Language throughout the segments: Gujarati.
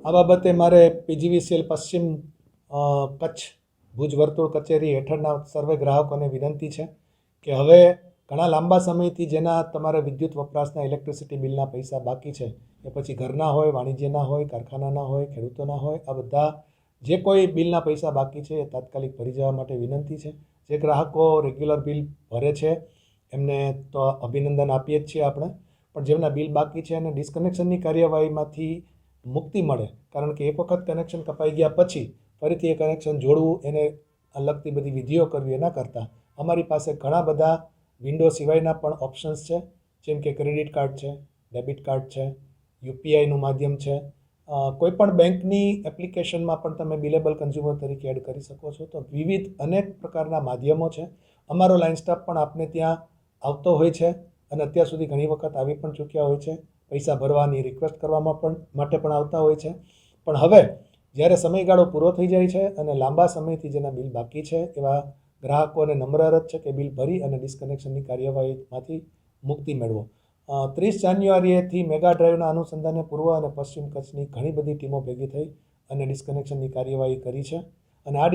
આ બાબતે મારે પીજીવીસીએલ પશ્ચિમ કચ્છ ભુજ વર્તુળ કચેરી હેઠળના સર્વે ગ્રાહકોને વિનંતી છે કે હવે ઘણા લાંબા સમયથી જેના તમારા વિદ્યુત વપરાશના ઇલેક્ટ્રિસિટી બિલના પૈસા બાકી છે, એ પછી ઘરના હોય, વાણિજ્યના હોય, કારખાનાના હોય, ખેડૂતોના હોય, આ બધા જે કોઈ બિલના પૈસા બાકી છે એ તાત્કાલિક ભરી જવા માટે વિનંતી છે. જે ગ્રાહકો રેગ્યુલર બિલ ભરે છે એમને તો અભિનંદન આપીએ જ છીએ આપણે, પણ જેમના બિલ બાકી છે અને ડિસ્કનેક્શનની કાર્યવાહીમાંથી મુક્તિ મળે, કારણ કે એક વખત કનેક્શન કપાઈ ગયા પછી ફરીથી એ કનેક્શન જોડવું, એને લગતી બધી વિધિઓ કરવી, એના કરતાં અમારી પાસે ઘણા બધા વિન્ડો સિવાયના પણ ઓપ્શન્સ છે, જેમ કે ક્રેડિટ કાર્ડ છે, ડેબિટ કાર્ડ છે, યુપીઆઈનું માધ્યમ છે, કોઈપણ બેંકની એપ્લિકેશનમાં પણ તમે બિલેબલ કન્ઝ્યુમર તરીકે એડ કરી શકો છો. તો વિવિધ અનેક પ્રકારના માધ્યમો છે. અમારો લાઇન સ્ટાફ પણ આપને ત્યાં આવતો હોય છે અને અત્યાર સુધી ઘણી વખત આવી પણ ચૂક્યા હોય છે, પૈસા ભરવાની રિક્વેસ્ટ કરવામાં માટે પણ આવતા હોય છે. પણ હવે જ્યારે સમયગાળો પૂરો થઈ જાય છે અને લાંબા સમયથી જેના બિલ બાકી છે એવા ગ્રાહકોને નમ્ર અરજ છે કે બિલ ભરી અને ડિસ્કનેક્શનની કાર્યવાહીમાંથી મુક્તિ મેળવો. 30 જાન્યુઆરીએથી મેગા ડ્રાઈવના અનુસંધાને પૂર્વ અને પશ્ચિમ કચ્છની ઘણી બધી ટીમો ભેગી થઈ અને ડિસ્કનેક્શનની કાર્યવાહી કરી છે અને આ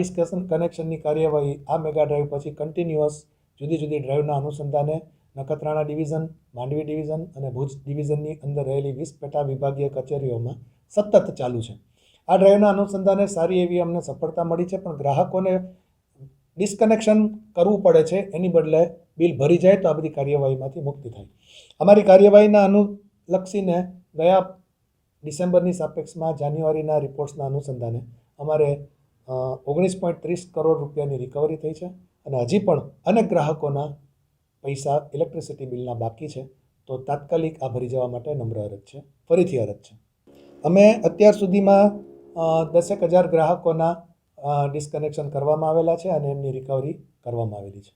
કનેક્શનની કાર્યવાહી આ મેગા ડ્રાઈવ પછી કન્ટિન્યુઅસ જુદી જુદી ડ્રાઈવના અનુસંધાને નખત્રાણા ડિવિઝન, માંડવી ડિવિઝન અને ભુજ ડિવિઝનની અંદર રહેલી 20 પેટા વિભાગીય કચેરીઓમાં સતત ચાલુ છે. આ ડ્રાઈવના અનુસંધાને સારી એવી અમને સફળતા મળી છે, પણ ગ્રાહકોને ડિસ્કનેક્શન કરવું પડે છે, એની બદલે બિલ ભરી જાય તો આ બધી કાર્યવાહીમાંથી મુક્તિ થાય. અમારી કાર્યવાહીના અનુલક્ષીને ગયા ડિસેમ્બરની સાપેક્ષમાં જાન્યુઆરીના રિપોર્ટ્સના અનુસંધાને અમારે 19.30 કરોડ રૂપિયાની રિકવરી થઈ છે અને હજી પણ અનેક ગ્રાહકોના પૈસા ઇલેક્ટ્રિસિટી બિલના બાકી છે. તો તાત્કાલિક આ ભરી જવા માટે નમ્ર અરજ છે, ફરીથી અરજ છે. અમે અત્યાર સુધીમાં 10,000 ગ્રાહકોના ડિસ્કનેક્શન કરવામાં આવેલા છે અને એમની રિકવરી કરવામાં આવેલી છે.